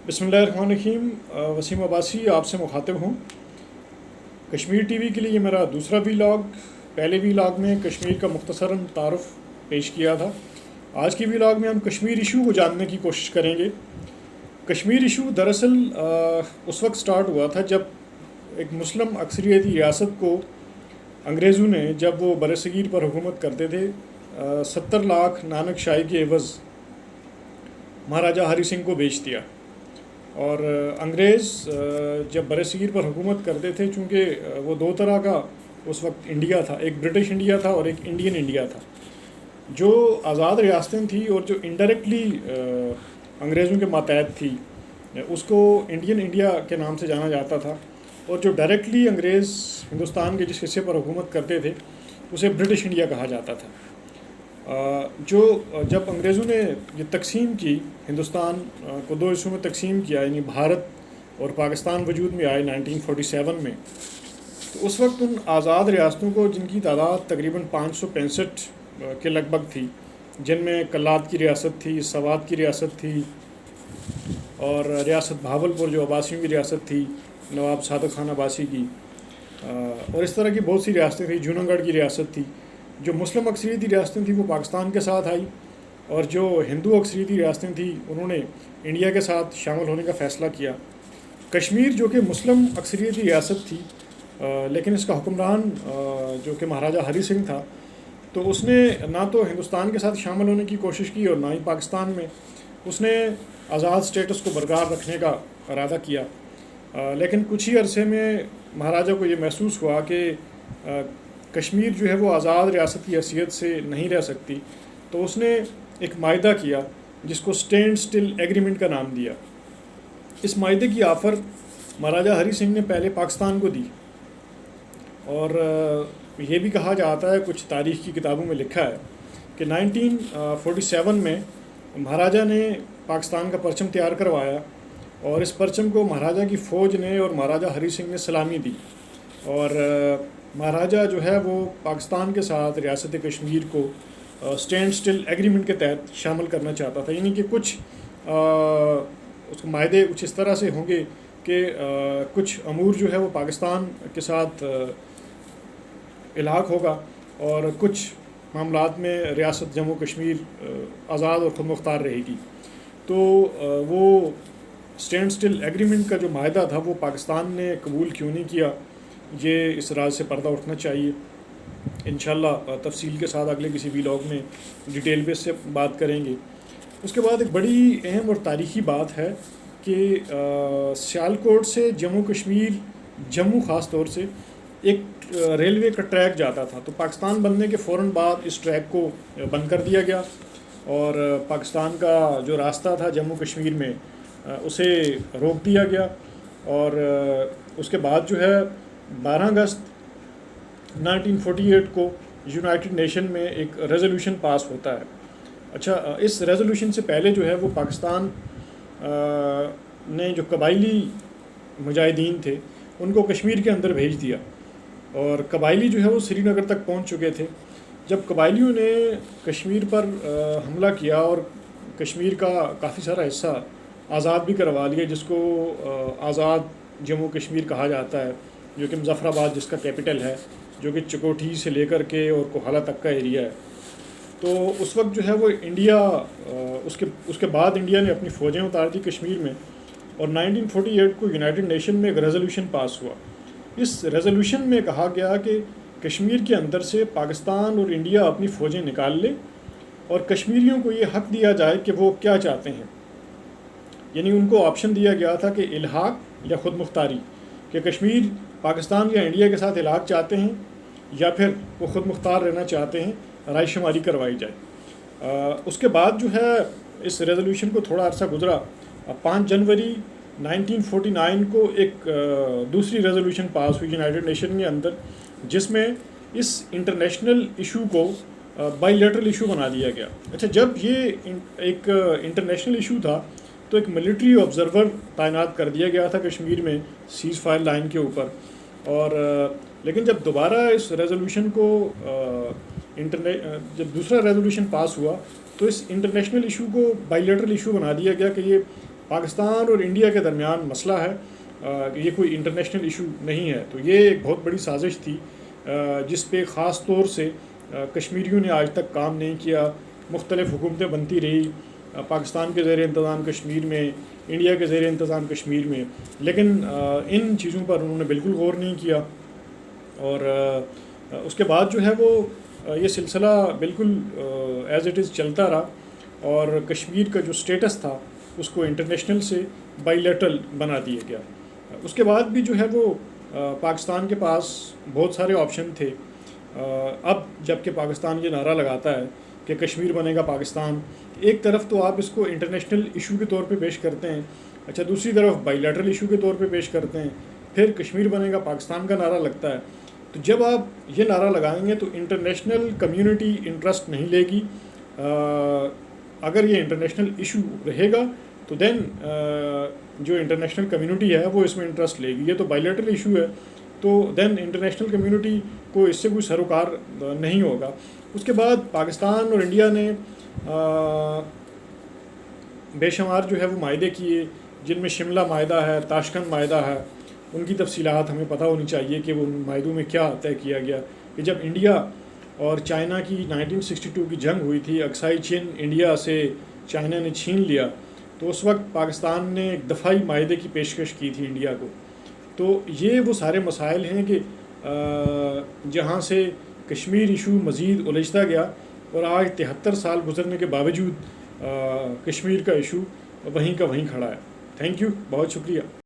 بسم اللہ الرحمن الرحیم۔ وسیم عباسی آپ سے مخاطب ہوں۔ کشمیر ٹی وی کے لیے یہ میرا دوسرا ویلاگ۔ پہلے ویلاگ میں کشمیر کا مختصراً تعارف پیش کیا تھا۔ آج کی ویلاگ میں ہم کشمیر ایشو کو جاننے کی کوشش کریں گے۔ کشمیر ایشو دراصل اس وقت سٹارٹ ہوا تھا جب ایک مسلم اکثریتی ریاست کو انگریزوں نے، جب وہ برصغیر پر حکومت کرتے تھے، 70 لاکھ نانک شاہی کے عوض مہاراجہ ہری سنگھ کو بیچ دیا۔ اور انگریز جب برصغیر پر حکومت کرتے تھے، چونکہ وہ دو طرح کا اس وقت انڈیا تھا، ایک برٹش انڈیا تھا اور ایک انڈین انڈیا تھا۔ جو آزاد ریاستیں تھیں اور جو انڈائریکٹلی انگریزوں کے ماتحت تھی، اس کو انڈین انڈیا کے نام سے جانا جاتا تھا، اور جو ڈائریکٹلی انگریز ہندوستان کے جس حصے پر حکومت کرتے تھے اسے برٹش انڈیا کہا جاتا تھا۔ جب انگریزوں نے یہ تقسیم کی، ہندوستان کو دو حصوں میں تقسیم کیا، یعنی بھارت اور پاکستان وجود میں آئے 1947 میں، تو اس وقت ان آزاد ریاستوں کو، جن کی تعداد تقریباً 565 کے لگ بھگ تھی، جن میں کلات کی ریاست تھی، سوات کی ریاست تھی، اور ریاست بھاول پور جو عباسیوں کی ریاست تھی، نواب صادق خان عباسی کی، اور اس طرح کی بہت سی ریاستیں تھیں، جونو گڑھ کی ریاست تھی۔ جو مسلم اکثریتی ریاستیں تھیں وہ پاکستان کے ساتھ آئی، اور جو ہندو اکثریتی ریاستیں تھیں انہوں نے انڈیا کے ساتھ شامل ہونے کا فیصلہ کیا۔ کشمیر جو کہ مسلم اکثریتی ریاست تھی، لیکن اس کا حکمران جو کہ مہاراجہ ہری سنگھ تھا، تو اس نے نہ تو ہندوستان کے ساتھ شامل ہونے کی کوشش کی اور نہ ہی پاکستان میں۔ اس نے آزاد سٹیٹس کو برقرار رکھنے کا ارادہ کیا، لیکن کچھ ہی عرصے میں مہاراجہ کو یہ محسوس ہوا کہ کشمیر جو ہے وہ آزاد ریاست کی حیثیت سے نہیں رہ سکتی، تو اس نے ایک معاہدہ کیا جس کو اسٹینڈ اسٹل ایگریمنٹ کا نام دیا۔ اس معاہدے کی آفر مہاراجہ ہری سنگھ نے پہلے پاکستان کو دی، اور یہ بھی کہا جاتا ہے، کچھ تاریخ کی کتابوں میں لکھا ہے کہ 1947 میں مہاراجہ نے پاکستان کا پرچم تیار کروایا، اور اس پرچم کو مہاراجہ کی فوج نے اور مہاراجہ ہری سنگھ نے سلامی دی، اور مہاراجہ جو ہے وہ پاکستان کے ساتھ ریاست کشمیر کو اسٹینڈ اسٹل ایگریمنٹ کے تحت شامل کرنا چاہتا تھا، یعنی کہ کچھ اس معاہدے کچھ اس طرح سے ہوں گے کہ کچھ امور جو ہے وہ پاکستان کے ساتھ الحاق ہوگا، اور کچھ معاملات میں ریاست جموں کشمیر آزاد اور خود مختار رہے گی۔ تو وہ اسٹینڈ اسٹل ایگریمنٹ کا جو معاہدہ تھا وہ پاکستان نے قبول کیوں نہیں کیا، یہ اس راز سے پردہ اٹھنا چاہیے۔ انشاءاللہ تفصیل کے ساتھ اگلے کسی ویلاگ میں ڈیٹیل بیس سے بات کریں گے۔ اس کے بعد ایک بڑی اہم اور تاریخی بات ہے کہ سیالکوٹ سے جموں کشمیر، جموں خاص طور سے ایک ریلوے کا ٹریک جاتا تھا، تو پاکستان بننے کے فوراً بعد اس ٹریک کو بند کر دیا گیا، اور پاکستان کا جو راستہ تھا جموں کشمیر میں اسے روک دیا گیا، اور اس کے بعد جو ہے 12 اگست 1948 کو یونائٹڈ نیشن میں ایک ریزولوشن پاس ہوتا ہے۔ اچھا، اس ریزولوشن سے پہلے جو ہے وہ پاکستان نے جو قبائلی مجاہدین تھے ان کو کشمیر کے اندر بھیج دیا، اور قبائلی جو ہے وہ سری نگر تک پہنچ چکے تھے۔ جب قبائلیوں نے کشمیر پر حملہ کیا اور کشمیر کا کافی سارا حصہ آزاد بھی کروا لیا، جس کو آزاد جموں کشمیر کہا جاتا ہے، جو کہ مظفر آباد جس کا کیپٹل ہے، جو کہ چکوٹھی سے لے کر کے اور کوہالہ تک کا ایریا ہے۔ تو اس وقت جو ہے وہ انڈیا اس کے بعد انڈیا نے اپنی فوجیں اتار دی کشمیر میں، اور 1948 کو یونائٹڈ نیشن میں ایک ریزولوشن پاس ہوا۔ اس ریزولوشن میں کہا گیا کہ کشمیر کے اندر سے پاکستان اور انڈیا اپنی فوجیں نکال لے، اور کشمیریوں کو یہ حق دیا جائے کہ وہ کیا چاہتے ہیں، یعنی ان کو آپشن دیا گیا تھا کہ الحاق یا خود مختاری، کہ کشمیر پاکستان یا انڈیا کے ساتھ الحاق چاہتے ہیں یا پھر وہ خود مختار رہنا چاہتے ہیں، رائے شماری کروائی جائے۔ اس کے بعد جو ہے اس ریزولوشن کو تھوڑا عرصہ گزرا، 5 جنوری 1949 کو ایک دوسری ریزولوشن پاس ہوئی یونائٹڈ نیشن کے اندر، جس میں اس انٹرنیشنل ایشو کو بائی لیٹرل ایشو بنا دیا گیا۔ اچھا، جب یہ ایک انٹرنیشنل ایشو تھا تو ایک ملٹری آبزرور تعینات کر دیا گیا تھا کشمیر میں سیز فائر لائن کے اوپر، اور لیکن جب دوبارہ اس ریزولوشن کو جب دوسرا ریزولوشن پاس ہوا تو اس انٹرنیشنل ایشو کو بائی لیٹرل ایشو بنا دیا گیا کہ یہ پاکستان اور انڈیا کے درمیان مسئلہ ہے، یہ کوئی انٹرنیشنل ایشو نہیں ہے. تو یہ ایک بہت بڑی سازش تھی جس پہ خاص طور سے کشمیریوں نے آج تک کام نہیں کیا. مختلف حکومتیں بنتی رہی پاکستان کے زیر انتظام کشمیر میں، انڈیا کے زیر انتظام کشمیر میں، لیکن ان چیزوں پر انہوں نے بالکل غور نہیں کیا. اور اس کے بعد جو ہے وہ یہ سلسلہ بالکل ایز اٹ از چلتا رہا، اور کشمیر کا جو سٹیٹس تھا اس کو انٹرنیشنل سے بائی لیٹرل بنا دیا گیا. اس کے بعد بھی جو ہے وہ پاکستان کے پاس بہت سارے آپشن تھے. اب جب کہ پاکستان یہ نعرہ لگاتا ہے کہ کشمیر بنے گا پاکستان، ایک طرف تو آپ اس کو انٹرنیشنل ایشو کے طور پہ پیش کرتے ہیں، اچھا دوسری طرف بائی لیٹرل ایشو کے طور پہ پیش کرتے ہیں، پھر کشمیر بنے گا پاکستان کا نعرہ لگتا ہے. تو جب آپ یہ نعرہ لگائیں گے تو انٹرنیشنل کمیونٹی انٹرسٹ نہیں لے گی. اگر یہ انٹرنیشنل ایشو رہے گا تو دین جو انٹرنیشنل کمیونٹی ہے وہ اس میں انٹرسٹ لے گی. یہ تو بائی لیٹرل ایشو ہے تو دین انٹرنیشنل کمیونٹی کو اس سے کوئی سروکار نہیں ہوگا. اس کے بعد پاکستان اور انڈیا نے بے شمار جو ہے وہ معاہدے کیے، جن میں شملہ معاہدہ ہے، تاشکند معاہدہ ہے. ان کی تفصیلات ہمیں پتہ ہونی چاہیے کہ وہ ان معاہدوں میں کیا طے کیا گیا. کہ جب انڈیا اور چائنا کی 1962 کی جنگ ہوئی تھی، اکسائی چین انڈیا سے چائنا نے چھین لیا، تو اس وقت پاکستان نے ایک دفاعی معاہدے کی پیشکش کی تھی انڈیا کو. تو یہ وہ سارے مسائل ہیں کہ جہاں سے کشمیر ایشو مزید الجھتا گیا، اور آج 73 سال گزرنے کے باوجود کشمیر کا ایشو وہیں کا وہیں کھڑا ہے. تھینک یو، بہت شکریہ.